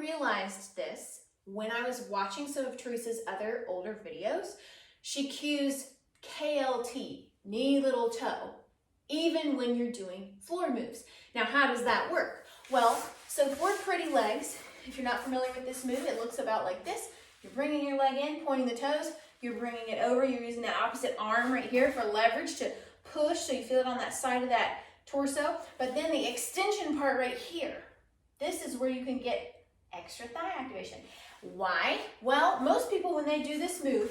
realized this when I was watching some of Teresa's other older videos. She cues KLT, knee, little toe, even when you're doing floor moves. Now, how does that work? Well, so for pretty legs, if you're not familiar with this move, it looks about like this. You're bringing your leg in, pointing the toes, you're bringing it over, you're using that opposite arm right here for leverage to push, so you feel it on that side of that torso. But then the extension part right here, this is where you can get extra thigh activation. Why? Well, most people, when they do this move,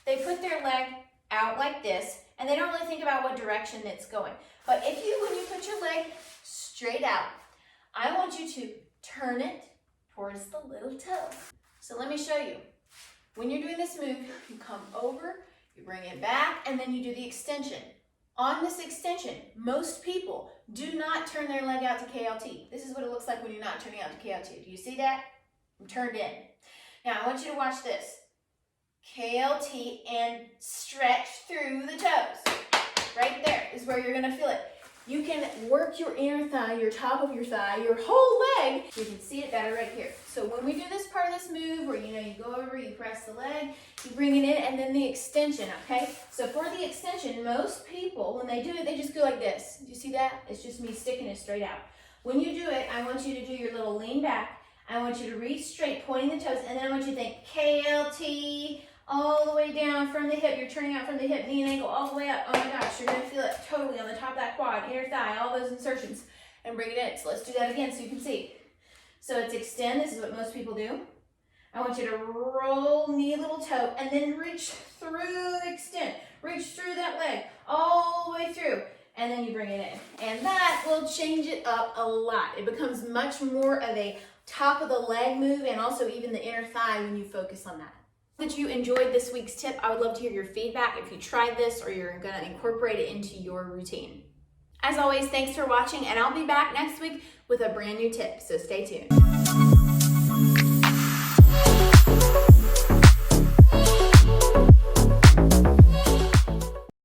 they put their leg out like this, and they don't really think about what direction it's going. But if you, when you put your leg straight out, I want you to turn it towards the little toe. So let me show you. When you're doing this move, you come over, you bring it back, and then you do the extension. On this extension, most people do not turn their leg out to KLT. This is what it looks like when you're not turning out to KLT. Do you see that? I'm turned in. Now I want you to watch this. KLT and stretch through the toes. Right there is where you're gonna feel it. You can work your inner thigh, your top of your thigh, your whole leg. You can see it better right here. So when we do this part of this move where you go over, you press the leg, you bring it in, and then the extension, okay? So for the extension, most people, when they do it, they just go like this. Do you see that? It's just me sticking it straight out. When you do it, I want you to do your little lean back. I want you to reach straight, pointing the toes, and then I want you to think KLT, all the way down from the hip. You're turning out from the hip, knee and ankle, all the way up. Oh my gosh, you're gonna feel it totally on the top of that quad, inner thigh, all those insertions, and bring it in. So let's do that again so you can see. So it's extend, this is what most people do. I want you to roll knee, little toe, and then reach through, extend. Reach through that leg, all the way through, and then you bring it in. And that will change it up a lot. It becomes much more of a top of the leg move, and also even the inner thigh when you focus on that. That you enjoyed this week's tip. I would love to hear your feedback if you tried this or you're gonna incorporate it into your routine. As always, thanks for watching, and I'll be back next week with a brand new tip, so stay tuned.